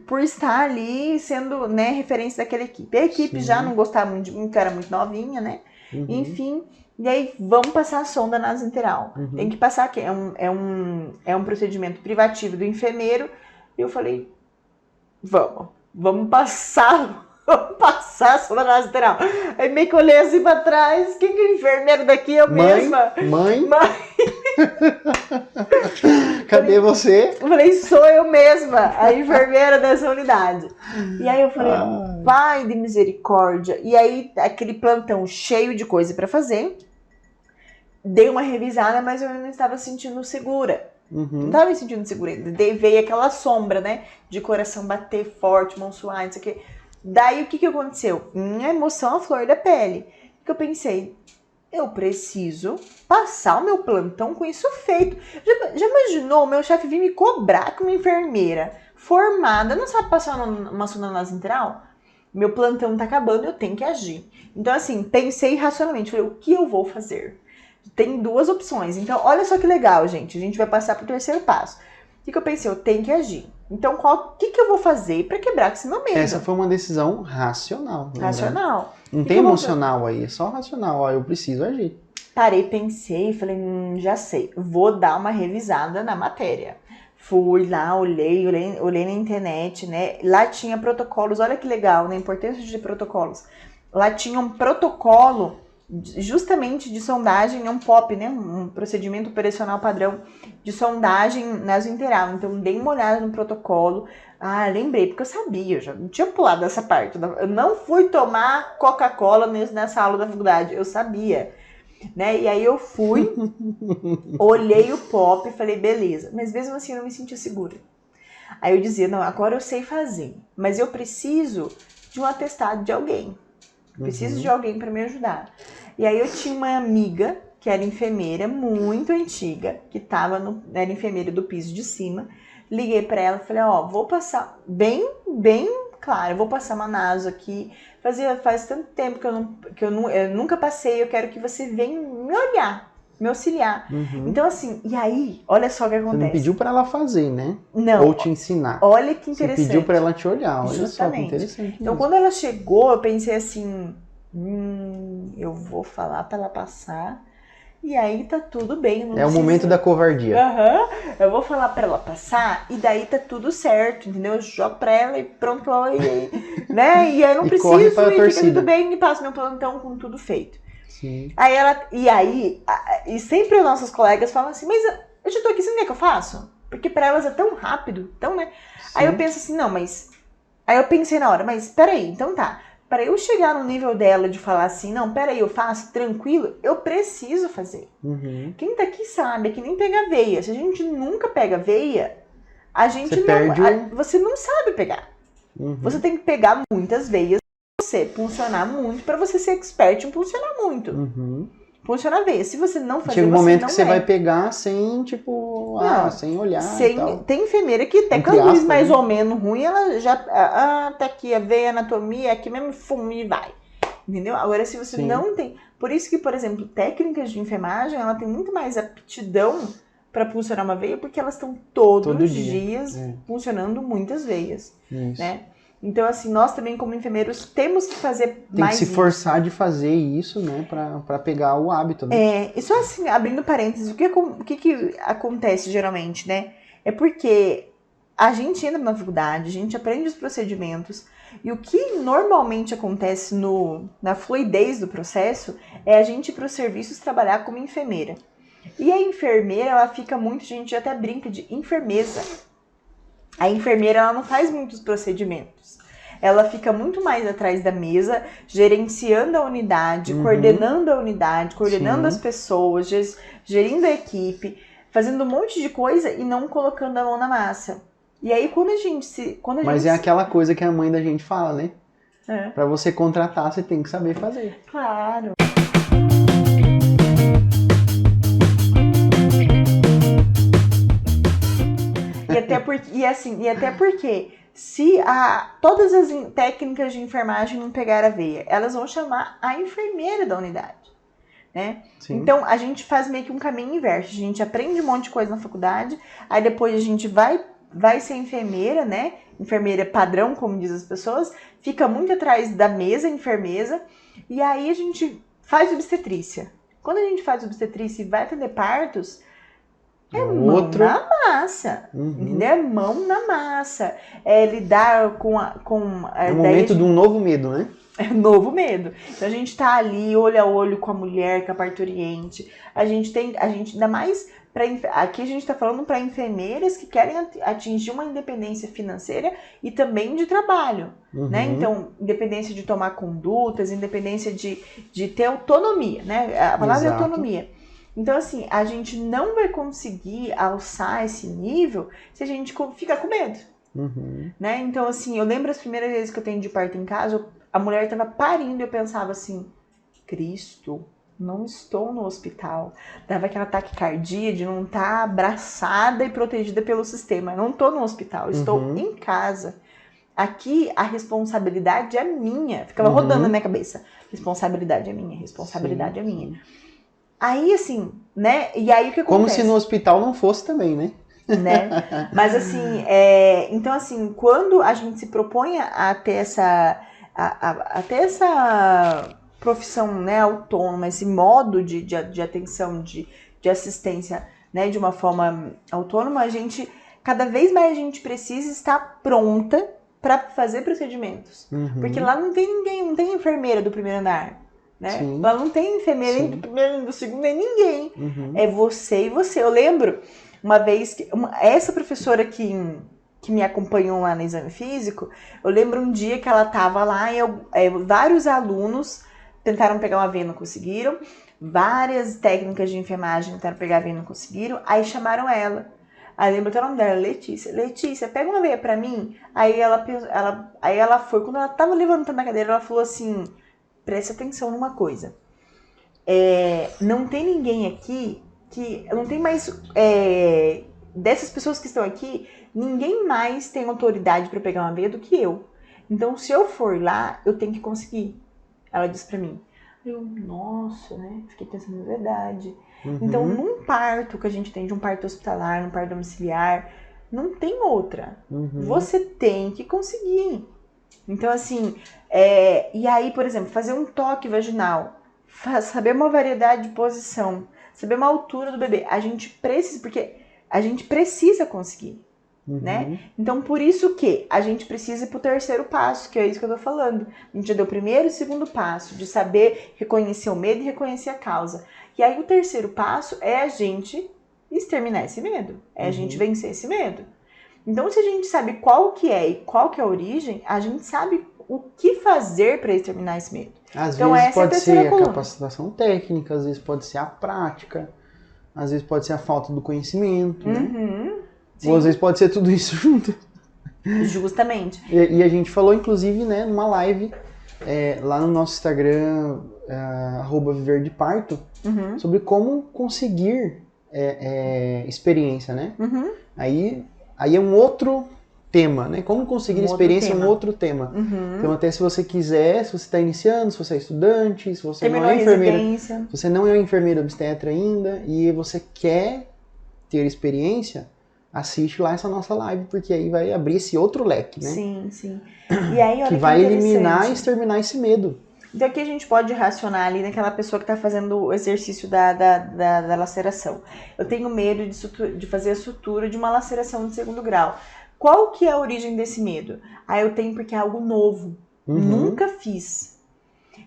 por estar ali sendo, né, referência daquela equipe. A equipe já não gostava muito de mim, porque eu era muito novinha, né? Enfim... E aí, vamos passar a sonda nasointeral. Tem que passar, que é um procedimento privativo do enfermeiro. E eu falei, vamos passar a sonda nasointeral. Aí meio que olhei assim pra trás, quem que é o enfermeiro daqui? Eu mesma. Mãe? Cadê você? Eu falei, sou eu mesma, a enfermeira dessa unidade. E aí eu falei, pai de misericórdia. E aí, aquele plantão cheio de coisa pra fazer. Dei uma revisada, mas eu não estava sentindo segura. Não estava me sentindo segura. Veio aquela sombra, né? De coração bater forte, mão suar, não sei o quê. Daí, o que aconteceu? Minha emoção à flor da pele. Que eu pensei, eu preciso passar o meu plantão com isso feito. Já imaginou o meu chefe vir me cobrar como enfermeira formada, não sabe passar uma sonda nasointeral? Meu plantão tá acabando, eu tenho que agir. Então, assim, pensei racionalmente. Falei, o que eu vou fazer? Tem 2 opções. Então, olha só que legal, gente. A gente vai passar pro 3º passo. O que eu pensei? Eu tenho que agir. Então, o que eu vou fazer para quebrar com esse meu medo? Essa foi uma decisão racional. Racional. Não tem emocional aí, é só racional. Ó, eu preciso agir. Parei, pensei e falei, já sei. Vou dar uma revisada na matéria. Fui lá, olhei na internet, né? Lá tinha protocolos, olha que legal, né? A importância de protocolos. Lá tinha um protocolo justamente de sondagem, um POP, né? Um procedimento operacional padrão de sondagem nasointeral. Então, dei uma olhada no protocolo. Lembrei, porque eu sabia, eu já não tinha pulado essa parte. Eu não fui tomar Coca-Cola nessa aula da faculdade, eu sabia. Né? E aí eu fui, olhei o POP e falei, beleza. Mas mesmo assim eu não me sentia segura. Aí eu dizia, não, agora eu sei fazer, mas eu preciso de um atestado de alguém. Preciso de alguém para me ajudar. E aí eu tinha uma amiga que era enfermeira muito antiga, que era enfermeira do piso de cima. Liguei para ela e falei, ó, vou passar bem claro, eu vou passar uma naso aqui. Faz tanto tempo que eu nunca passei, eu quero que você venha me olhar, me auxiliar. Então assim, e aí, olha só o que acontece. Você não pediu para ela fazer, né? Não. Ou te ensinar. Olha que interessante. Você pediu para ela te olhar, olha Justamente. só que interessante. Então mesmo. quando ela chegou, eu pensei assim, eu vou falar para ela passar. E aí tá tudo bem. É o momento da covardia. Eu vou falar pra ela passar e daí tá tudo certo, entendeu? Eu jogo pra ela e pronto, né? E aí eu não preciso e fica tudo bem e passo meu plantão com tudo feito. Sim. E sempre as nossas colegas falam assim, mas eu já tô aqui, você não quer que eu faça? Porque pra elas é tão rápido, então, né? Sim. Aí eu penso assim, não, mas... Aí eu pensei na hora, mas peraí, então tá. Para eu chegar no nível dela de falar assim, não, peraí, eu faço tranquilo, eu preciso fazer. Quem tá aqui sabe, é que nem pegar veia. Se a gente nunca pega veia, a gente você não sabe pegar. Você tem que pegar muitas veias pra você funcionar muito, para você ser expert em funcionar muito. Funcionar a veia. Se você não fazer, chega um momento que você vai pegar sem, tipo, sem olhar e tal. Tem enfermeira que até com a luz mais ou menos ruim, ela já, tá aqui a veia, anatomia, aqui mesmo, fume e vai. Entendeu? Agora, se você não tem... Por isso que, por exemplo, técnicas de enfermagem, ela tem muito mais aptidão para funcionar uma veia, porque elas estão todos os dias funcionando muitas veias, né? Então, assim, nós também, como enfermeiros, temos que fazer mais Tem que se forçar de fazer isso, né? Pra pegar o hábito, né? E só assim, abrindo parênteses, o que acontece geralmente, né? É porque a gente entra na faculdade, a gente aprende os procedimentos, e o que normalmente acontece na fluidez do processo é a gente ir para os serviços trabalhar como enfermeira. E a enfermeira, ela fica muito, a gente até brinca de enfermeza. A enfermeira, ela não faz muitos procedimentos. Ela fica muito mais atrás da mesa, gerenciando a unidade, coordenando a unidade, coordenando as pessoas, gerindo a equipe, fazendo um monte de coisa e não colocando a mão na massa. E aí, quando a gente... Mas é aquela coisa que a mãe da gente fala, né? Pra você contratar, você tem que saber fazer. Claro. E até porque se todas as técnicas de enfermagem não pegar a veia, elas vão chamar a enfermeira da unidade, né? Então a gente faz meio que um caminho inverso. A gente aprende um monte de coisa na faculdade, aí depois a gente vai ser enfermeira, né? Enfermeira padrão, como dizem as pessoas, fica muito atrás da mesa, enfermeza, e aí a gente faz obstetrícia. Quando a gente faz obstetrícia e vai atender partos, mão na massa, entendeu? É mão na massa. É lidar com o momento de um novo medo, né? É um novo medo. Então a gente tá ali, olho a olho com a mulher, com a parturiente. A gente ainda mais, aqui a gente tá falando para enfermeiras que querem atingir uma independência financeira e também de trabalho, né? Então, independência de tomar condutas, independência de ter autonomia, né? A palavra é autonomia. Então, assim, a gente não vai conseguir alçar esse nível se a gente ficar com medo, né? Então, assim, eu lembro as primeiras vezes que eu atendi parto em casa, a mulher estava parindo e eu pensava assim, Cristo, não estou no hospital. Dava aquela taquicardia de não estar abraçada e protegida pelo sistema. Eu não estou no hospital, estou em casa. Aqui a responsabilidade é minha. Ficava rodando na minha cabeça. Responsabilidade é minha, responsabilidade é minha. Aí, assim, né? E aí o que acontece? Como se no hospital não fosse também, né? Mas, assim, então, assim, quando a gente se propõe a ter essa profissão, né, autônoma, esse modo de atenção, de assistência, né, de uma forma autônoma, cada vez mais a gente precisa estar pronta para fazer procedimentos. Porque lá não tem ninguém, não tem enfermeira do primeiro andar. Né? Lá não tem enfermeira nem do primeiro, nem do segundo, nem ninguém. É você e você. Eu lembro uma vez que essa professora que me acompanhou lá no exame físico, eu lembro um dia que ela estava lá e vários alunos tentaram pegar uma veia e não conseguiram, várias técnicas de enfermagem tentaram pegar a veia e não conseguiram, aí chamaram ela. Aí lembra até o nome dela, Letícia. Letícia, pega uma veia pra mim. Aí ela foi, quando ela tava levantando a cadeira, ela falou assim, presta atenção numa coisa. Não tem ninguém aqui não tem mais, dessas pessoas que estão aqui, ninguém mais tem autoridade pra pegar uma veia do que eu. Então, se eu for lá, eu tenho que conseguir. Ela disse pra mim. Eu, nossa, né? Fiquei pensando, na verdade. Então, num parto que a gente tem, de um parto hospitalar, num parto domiciliar, não tem outra. Você tem que conseguir. Então, assim, e aí, por exemplo, fazer um toque vaginal, saber uma variedade de posição, saber uma altura do bebê, a gente precisa, porque a gente precisa conseguir. Né? Então, por isso que a gente precisa ir pro terceiro passo, que é isso que eu tô falando. A gente já deu o primeiro e o segundo passo, de saber reconhecer o medo e reconhecer a causa. E aí, o terceiro passo é a gente exterminar esse medo. É a gente vencer esse medo. Então, se a gente sabe qual que é e qual que é a origem, a gente sabe o que fazer para exterminar esse medo. Às então, vezes essa é a pode terceira ser coluna. a capacitação técnica, às vezes pode ser a prática, às vezes pode ser a falta do conhecimento, né? Ou às vezes pode ser tudo isso junto. Justamente. E a gente falou, inclusive, né, numa live lá no nosso Instagram, @viverdeparto, sobre como conseguir experiência, né? Aí é um outro tema, né? Como conseguir experiência é um outro tema. Então, até se você quiser, se você está iniciando, se você é estudante, se você não é enfermeira, se você não é enfermeira obstetra ainda e você quer ter experiência, assiste lá essa nossa live, porque aí vai abrir esse outro leque, né? Sim, sim. E aí, olha que vai eliminar e exterminar esse medo. Então aqui a gente pode racionar ali naquela pessoa que está fazendo o exercício da laceração. Eu tenho medo de fazer a sutura de uma laceração de 2º grau. Qual que é a origem desse medo? Eu tenho porque é algo novo. Nunca fiz.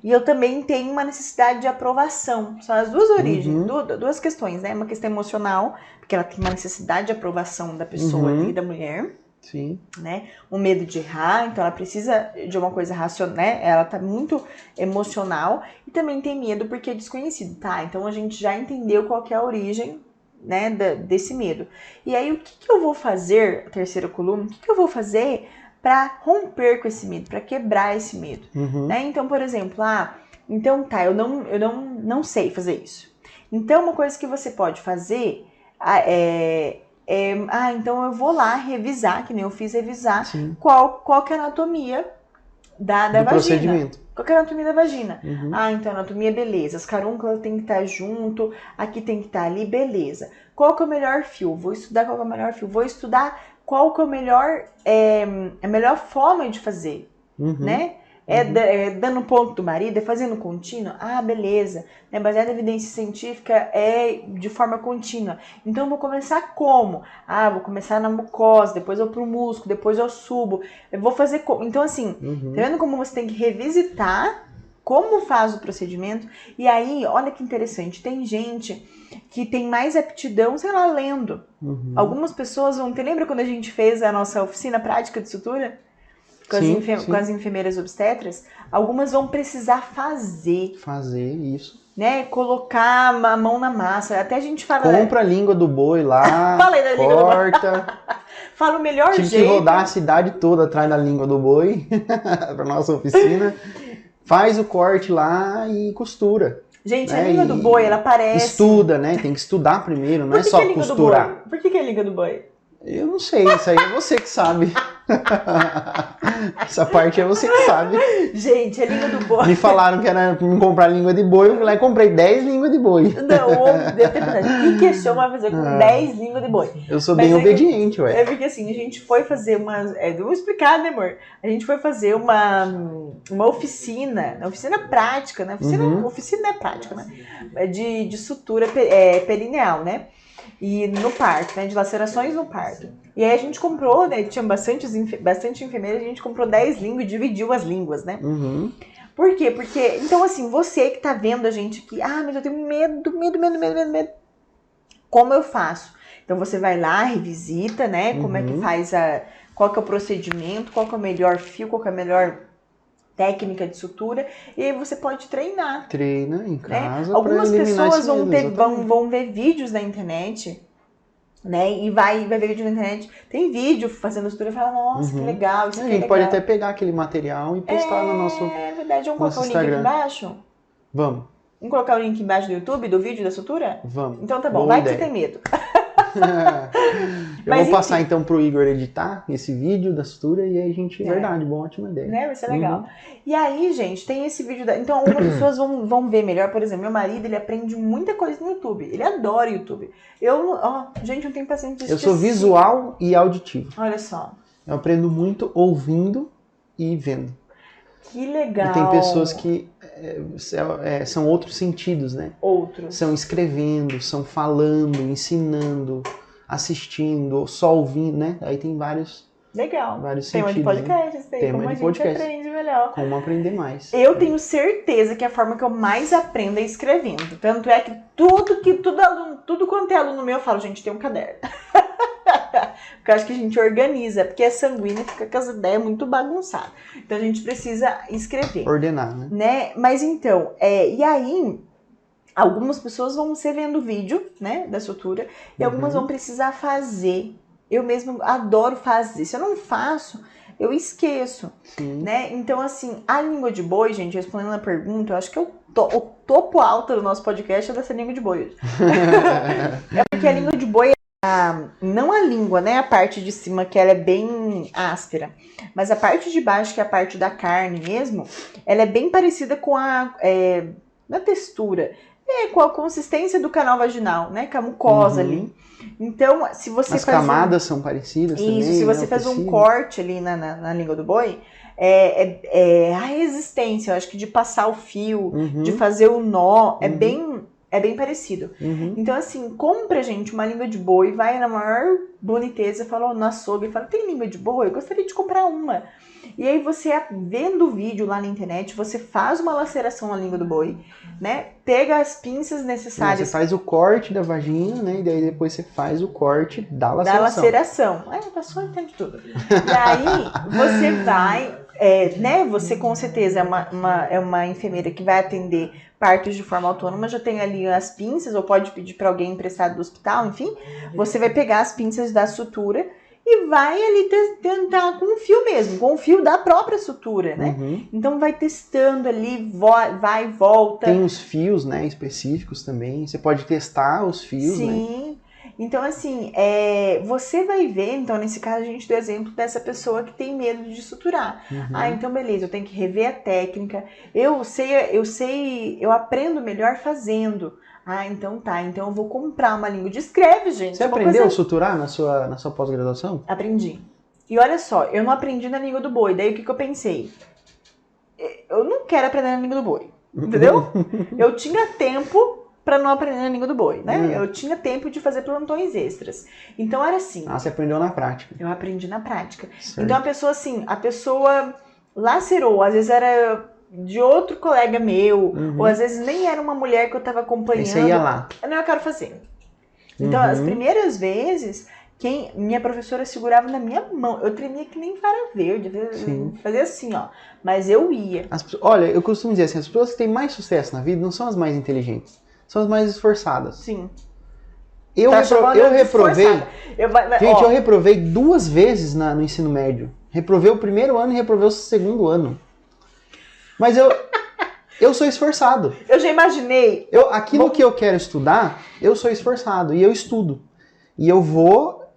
E eu também tenho uma necessidade de aprovação. São as duas origens, duas questões, né? Uma questão emocional, porque ela tem uma necessidade de aprovação da pessoa ali, da mulher. Sim. Né? O medo de errar, então ela precisa de uma coisa racional, né? Ela tá muito emocional. E também tem medo porque é desconhecido, tá? Então a gente já entendeu qual que é a origem, né, desse medo. E aí o que eu vou fazer, a terceira coluna, o que eu vou fazer para romper com esse medo, para quebrar esse medo, né? Então, por exemplo, então tá, eu não sei fazer isso. Então, uma coisa que você pode fazer então eu vou lá revisar, que nem eu fiz revisar, qual que é a anatomia da vagina. Procedimento. Qual que é a anatomia da vagina? Então a anatomia, beleza. As carúnculas tem que estar junto, aqui tem que estar ali, beleza. Qual que é o melhor fio? Vou estudar qual que é o melhor fio. Vou estudar qual que é a melhor forma de fazer, né? Dando ponto do marido, fazendo contínuo? Beleza. Baseado em evidência científica, de forma contínua. Então, eu vou começar como? Vou começar na mucosa, depois eu pro músculo, depois eu subo. Eu vou fazer como? Então, assim, tá vendo como você tem que revisitar como faz o procedimento? E aí, olha que interessante, tem gente que tem mais aptidão, sei lá, lendo. Algumas pessoas vão ter... Lembra quando a gente fez a nossa oficina prática de sutura? Com as enfermeiras obstetras, algumas vão precisar fazer isso, né? Colocar a mão na massa. Até a gente fala... Compra a língua do boi lá, Falei da língua corta. Do boi. Fala o melhor jeito. Tive que rodar a cidade toda atrás da língua do boi para nossa oficina. Faz o corte lá e costura. Gente, a língua do boi, ela parece... Estuda, né? Tem que estudar primeiro, não é só costurar. Por que é a língua do boi? Eu não sei, isso aí é você que sabe. Essa parte é você que sabe. Gente, a língua do boi... Me falaram que era pra me comprar língua de boi, eu fui lá e comprei 10 línguas de boi. Não, deve ter pensado, o que esse homem vai fazer com 10 línguas de boi? Eu sou bem obediente, ué. É porque assim, a gente foi fazer vou explicar, né, amor? A gente foi fazer uma oficina prática, né? Oficina é prática, né? De sutura perineal, né? E no parto, né? De lacerações no parto. E aí a gente comprou, né? Tinha bastante enfermeiras, a gente comprou 10 línguas e dividiu as línguas, né? Por quê? Porque, então assim, você que tá vendo a gente aqui, mas eu tenho medo. Como eu faço? Então você vai lá, revisita, né? Como é que faz qual que é o procedimento, qual que é o melhor fio, qual que é a melhor técnica de sutura, e aí você pode treinar. Treina em casa. Algumas pessoas vão ver vídeos na internet né? E vai ver vídeo na internet. Tem vídeo fazendo sutura e fala, nossa, que legal, isso A aqui gente é pode legal. até pegar aquele material e postar no nosso... É verdade, vamos nosso colocar o link Instagram. aqui embaixo? Vamos. Vamos colocar o link embaixo do YouTube, do vídeo da sutura? Vamos. Então tá bom, Boa vai ideia. que você tem medo. Eu Mas, vou passar enfim. então pro Igor editar esse vídeo da sutura e aí a gente... Verdade, boa, ótima ideia. Né? Vai ser legal. E aí, gente, tem esse vídeo Então, algumas pessoas vão ver melhor. Por exemplo, meu marido, ele aprende muita coisa no YouTube. Ele adora YouTube. Gente, não tenho paciência de Eu sou assistir. visual e auditivo. Olha só. Eu aprendo muito ouvindo e vendo. Que legal. E tem pessoas que são outros sentidos, né? Outros. São escrevendo, são falando, ensinando, assistindo, ou só ouvindo, né? Aí tem vários Legal. sentidos. Tema de podcast, isso aí. Tema Como de a gente podcast. aprende melhor. Como aprender mais. Eu tenho certeza que a forma que eu mais aprendo é escrevendo. Tanto é que tudo quanto é aluno meu, eu falo, gente, tem um caderno. Porque eu acho que a gente organiza, porque é sanguínea, fica com as ideias muito bagunçadas. Então a gente precisa escrever. Ordenar, né? Mas então, e aí, algumas pessoas vão ser vendo vídeo, né, da sutura, e algumas vão precisar fazer. Eu mesmo adoro fazer. Se eu não faço, eu esqueço. Sim. Né? Então, assim, a língua de boi, gente, respondendo a pergunta, eu acho que o topo alto do nosso podcast é dessa língua de boi. É porque a língua de boi não a língua, né? A parte de cima, que ela é bem áspera. Mas a parte de baixo, que é a parte da carne mesmo, ela é bem parecida com na textura. Com a consistência do canal vaginal, né? Com a mucosa ali. Então, se você As camadas são parecidas também. Isso, se você né? faz um corte ali na língua do boi, a resistência, eu acho que de passar o fio, de fazer o nó, é bem parecido. Então, assim, compra, gente, uma língua de boi, vai na maior boniteza, fala no açougue, fala, tem língua de boi? Eu gostaria de comprar uma. E aí você, vendo o vídeo lá na internet, você faz uma laceração na língua do boi, né? Pega as pinças necessárias. Você faz o corte da vagina, né? E daí depois você faz o corte da laceração. Da laceração. A pessoa entende tudo. E aí você vai, né? Você com certeza é uma enfermeira que vai atender partos de forma autônoma, já tem ali as pinças, ou pode pedir para alguém emprestado do hospital, enfim. Você vai pegar as pinças da sutura e vai ali tentar com o fio mesmo, com o fio da própria sutura, né? Então vai testando ali, vai e volta. Tem os fios, né, específicos também. Você pode testar os fios, né? Sim. Então, assim, você vai ver, então, nesse caso, a gente deu exemplo dessa pessoa que tem medo de suturar. Então, beleza, eu tenho que rever a técnica. Eu aprendo melhor fazendo. Então tá, então eu vou comprar uma língua. Escreve, gente. Você aprendeu a suturar na sua pós-graduação? Aprendi. E olha só, eu não aprendi na língua do boi. Daí o que eu pensei? Eu não quero aprender na língua do boi. Entendeu? Eu tinha tempo pra não aprender na língua do boi, né? Eu tinha tempo de fazer plantões extras. Então era assim. Você aprendeu na prática. Eu aprendi na prática. Certo. Então a pessoa lacerou, às vezes era de outro colega meu, ou às vezes nem era uma mulher que eu tava acompanhando. Aí você ia lá. Não, eu quero fazer. Então, as primeiras vezes, minha professora segurava na minha mão. Eu tremia que nem vara verde. Fazia assim, ó. Mas eu ia. Olha, eu costumo dizer assim, as pessoas que têm mais sucesso na vida não são as mais inteligentes. São as mais esforçadas. Sim. Eu reprovei. Eu reprovei 2 vezes no ensino médio. Reprovei o primeiro ano e reprovei o segundo ano. Mas eu sou esforçado. Eu já imaginei. Aquilo que eu quero estudar, eu sou esforçado. E eu estudo. E eu vou,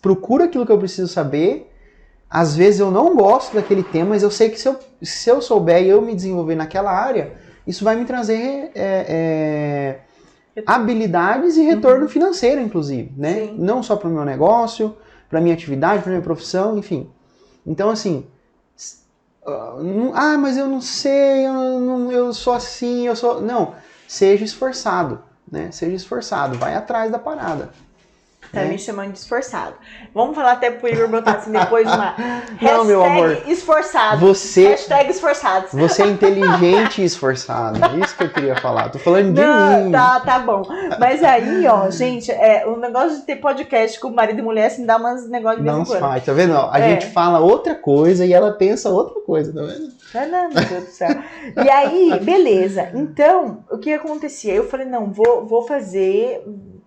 procuro aquilo que eu preciso saber. Às vezes eu não gosto daquele tema, mas eu sei que se eu souber e eu me desenvolver naquela área, isso vai me trazer habilidades e retorno financeiro, inclusive. Né? Não só para o meu negócio, para a minha atividade, para a minha profissão, enfim. Então, assim... mas eu não sei, eu sou assim, eu sou... Não, seja esforçado, né? Seja esforçado, vai atrás da parada. Tá me chamando de esforçado. Vamos falar até pro Igor botar assim depois uma não, meu amor. esforçado. Hashtag esforçados. Você é inteligente e esforçado. Isso que eu queria falar. Tô falando de mim. Tá bom. Mas aí, ó, gente, o negócio de ter podcast com marido e mulher, assim, dá umas negócios de vez em quando. Não faz, tá vendo? A gente fala outra coisa e ela pensa outra coisa, tá vendo? Não, meu Deus do céu. E aí, beleza. Então, o que acontecia? Eu falei, não, vou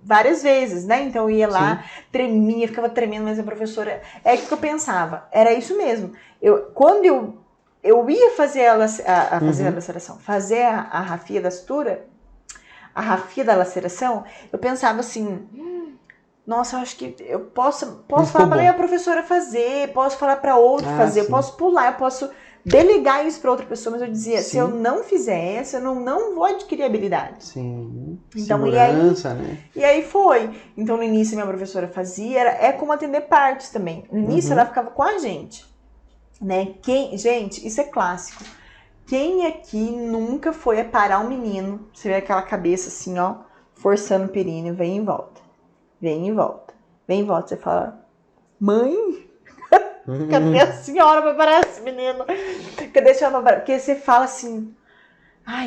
várias vezes, né? Então eu ia lá, tremia, ficava tremendo, mas a professora... É o que eu pensava, era isso mesmo. Quando eu ia fazer a laceração, fazer a rafia da sutura, a rafia da laceração, eu pensava assim... Nossa, eu acho que eu posso falar para minha professora fazer, posso falar para outro fazer, eu posso pular, eu posso delegar isso para outra pessoa, mas eu dizia, se eu não fizer essa, eu não vou adquirir habilidade. Sim. Então, segurança, né? E aí foi. Então, no início, minha professora fazia, é como atender partos também. No início, ela ficava com a gente, né? Gente, isso é clássico. Quem aqui nunca foi parar um menino, você vê aquela cabeça assim, ó, forçando o períneo, vem e volta. Vem e volta. Vem e volta. Você fala, mãe, cadê a senhora pra parar esse menino? Cadê a senhora pra parar? Porque você fala assim,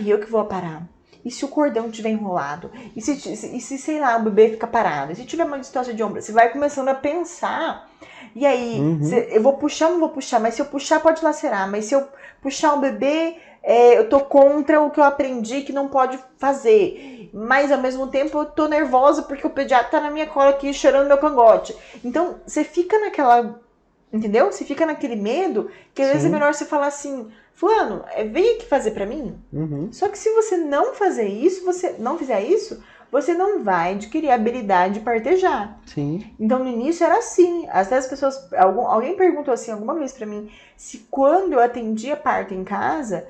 eu que vou parar. E se o cordão estiver enrolado? E se, sei lá, o bebê fica parado? E se tiver uma distância de ombro? Você vai começando a pensar. E aí, eu vou puxar ou não vou puxar? Mas se eu puxar, pode lacerar. Mas se eu puxar o bebê, eu tô contra o que eu aprendi que não pode fazer. Mas, ao mesmo tempo, eu tô nervosa porque o pediatra tá na minha cola aqui, cheirando meu cangote. Então, você fica naquela... Entendeu? Você fica naquele medo que, às vezes, é melhor você falar assim... Fulano, vem aqui fazer pra mim. Só que se você não fizer isso, você não vai adquirir a habilidade de partejar. Sim. Então, no início era assim. Às vezes as pessoas... Alguém perguntou assim alguma vez pra mim se quando eu atendia parto em casa,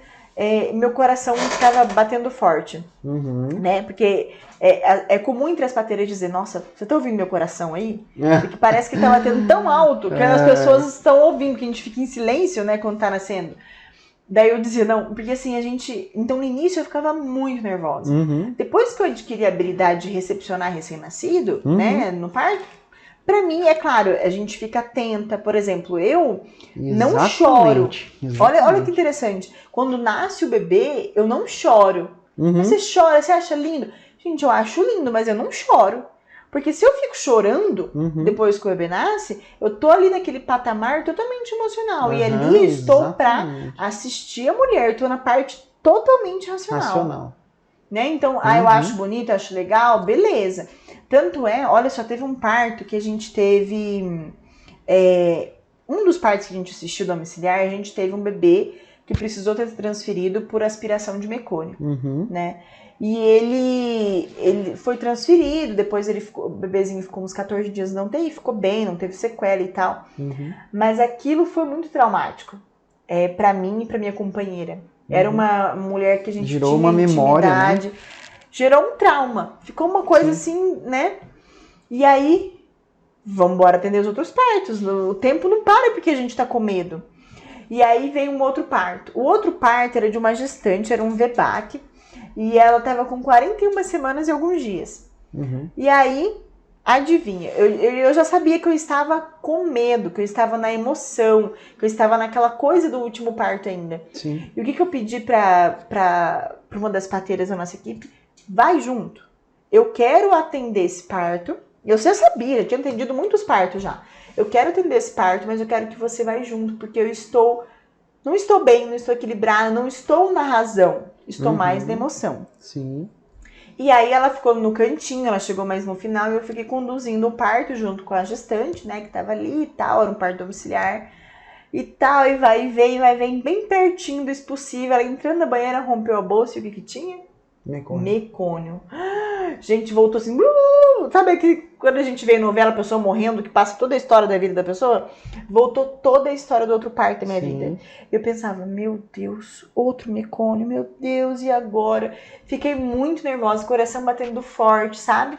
meu coração ficava batendo forte. Né? Porque é comum entre as parteiras dizer, nossa, você tá ouvindo meu coração aí? Porque parece que tá batendo tão alto que as pessoas estão ouvindo, que a gente fica em silêncio, né, quando tá nascendo. Daí eu dizia, não, porque assim, então no início eu ficava muito nervosa. Depois que eu adquiri a habilidade de recepcionar recém-nascido, né, no parto, pra mim, é claro, a gente fica atenta. Por exemplo, eu não choro. Olha que interessante. Quando nasce o bebê, eu não choro. Você chora, você acha lindo? Gente, eu acho lindo, mas eu não choro. Porque se eu fico chorando depois que o bebê nasce, eu tô ali naquele patamar totalmente emocional. E ali eu estou pra assistir a mulher. Eu tô na parte totalmente racional. Né? Então, eu acho bonito, eu acho legal, beleza. Tanto olha só, teve um parto que a gente teve... um dos partos que a gente assistiu domiciliar, a gente teve um bebê que precisou ter transferido por aspiração de mecônio, né? E ele foi transferido, depois o bebezinho ficou uns 14 dias na UTI, ficou bem, não teve sequela e tal. Mas aquilo foi muito traumático, pra mim e pra minha companheira. Era uma mulher que a gente gerou tinha uma memória, né? Gerou um trauma. Ficou uma coisa assim, né? E aí, vamos embora atender os outros partos. O tempo não para porque a gente tá com medo. E aí vem um outro parto. O outro parto era de uma gestante, era um VBAC. E ela tava com 41 semanas e alguns dias. E aí, adivinha, eu já sabia que eu estava com medo, que eu estava na emoção, que eu estava naquela coisa do último parto ainda. Sim. E o que eu pedi pra uma das parteiras da nossa equipe? Vai junto. Eu quero atender esse parto. Eu já sabia, já tinha atendido muitos partos já. Eu quero atender esse parto, mas eu quero que você vá junto, porque eu não estou bem, não estou equilibrada, não estou na razão. Estou mais na emoção. Sim. E aí ela ficou no cantinho, ela chegou mais no final e eu fiquei conduzindo o parto junto com a gestante, né, que tava ali e tal, era um parto domiciliar e tal, e vai e vem bem pertinho do expulsivo. Ela entrando na banheira, rompeu a bolsa e o que tinha? Mecônio. Gente, voltou assim, sabe que quando a gente vê em novela, a pessoa morrendo, que passa toda a história da vida da pessoa? Voltou toda a história do outro parto da minha vida. Eu pensava, meu Deus, outro mecônio, meu Deus, e agora? Fiquei muito nervosa, coração batendo forte, sabe?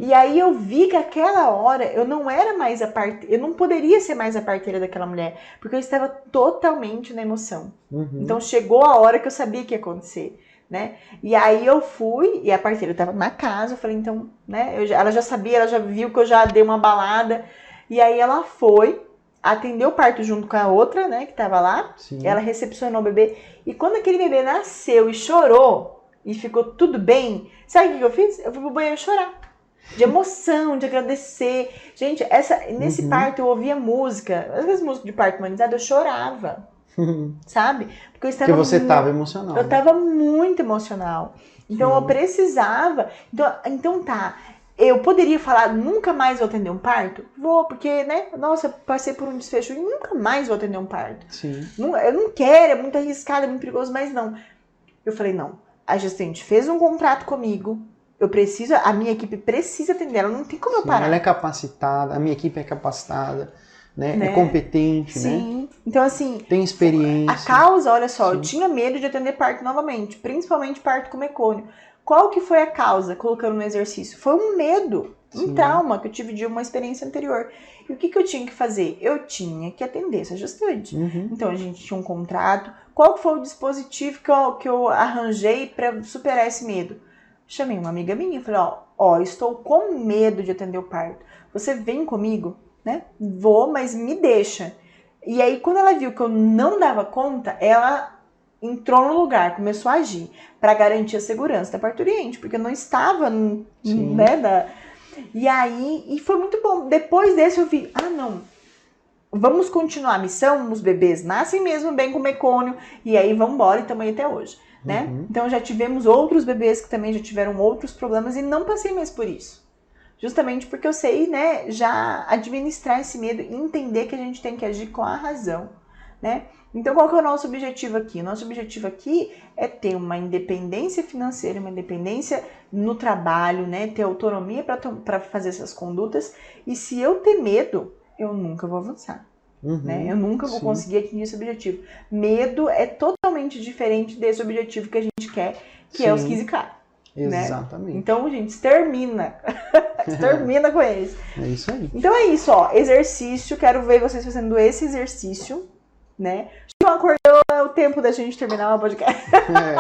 E aí eu vi que aquela hora eu não era mais eu não poderia ser mais a parteira daquela mulher, porque eu estava totalmente na emoção. Então chegou a hora que eu sabia que ia acontecer. Né? E aí eu fui, e a parteira estava na casa, eu falei, então, né? Ela já sabia, ela já viu que eu já dei uma balada. E aí ela foi, atendeu o parto junto com a outra, né, que estava lá. Ela recepcionou o bebê. E quando aquele bebê nasceu e chorou, e ficou tudo bem, sabe o que eu fiz? Eu fui pro banheiro chorar. De emoção, de agradecer. Gente, nesse parto eu ouvia música. Às vezes música de parto humanizado, eu chorava. Sabe? Porque você estava emocional. Eu estava muito emocional. Então eu precisava. Então tá. Eu poderia falar, nunca mais vou atender um parto? Vou, porque, né? Nossa, passei por um desfecho e nunca mais vou atender um parto. Sim. Eu não quero, é muito arriscado, é muito perigoso, mas não. Eu falei, não. A gestante fez um contrato comigo, a minha equipe precisa atender ela, não tem como eu parar. Ela é capacitada, a minha equipe é capacitada, né? É competente, né? Sim. Então, assim... Tem experiência. A causa, olha só, Sim. eu tinha medo de atender parto novamente, principalmente parto com mecônio. Qual que foi a causa, colocando no exercício? Foi um medo, um trauma que eu tive de uma experiência anterior. E o que eu tinha que fazer? Eu tinha que atender essa gestante. Então, a gente tinha um contrato. Qual foi o dispositivo que eu arranjei para superar esse medo? Chamei uma amiga minha e falei, ó, estou com medo de atender o parto. Você vem comigo, né? Vou, mas me deixa. E aí, quando ela viu que eu não dava conta, ela entrou no lugar, começou a agir para garantir a segurança da parturiente, porque eu não estava, né, E aí, e foi muito bom. Depois desse eu vi, não, vamos continuar a missão, os bebês nascem mesmo bem com mecônio, e aí vamos embora e também até hoje, né? Então já tivemos outros bebês que também já tiveram outros problemas e não passei mais por isso. Justamente porque eu sei, né, já administrar esse medo e entender que a gente tem que agir com a razão, né? Então, qual que é o nosso objetivo aqui? O nosso objetivo aqui é ter uma independência financeira, uma independência no trabalho, né? Ter autonomia para fazer essas condutas. E se eu ter medo, eu nunca vou avançar, né? Eu nunca vou conseguir atingir esse objetivo. Medo é totalmente diferente desse objetivo que a gente quer, que é os 15K. Exatamente. Né? Então, gente, extermina. Extermina com eles. É isso aí. Então é isso, ó. Exercício. Quero ver vocês fazendo esse exercício, né? Chico acordou, é o tempo da gente terminar o podcast.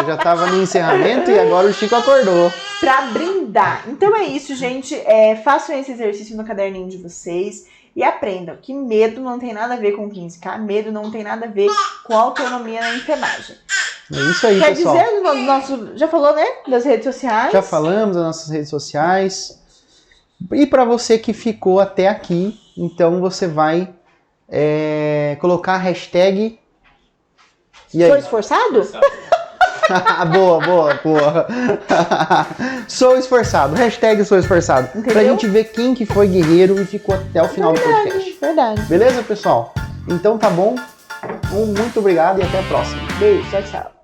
Já tava no encerramento e agora o Chico acordou. Pra brindar. Então é isso, gente. Façam esse exercício no caderninho de vocês e aprendam que medo não tem nada a ver com 15K. Medo não tem nada a ver com autonomia na enfermagem. É isso aí, pessoal. Quer dizer, já falou, né? Das redes sociais. Já falamos das nossas redes sociais. E para você que ficou até aqui, então você vai colocar a hashtag... E aí? Sou esforçado? Boa. Sou esforçado. Hashtag sou esforçado. Entendeu? Pra gente ver quem que foi guerreiro e ficou até o final do podcast. Verdade. Beleza, pessoal? Então tá bom. Muito obrigado e até a próxima. Beijo, tchau.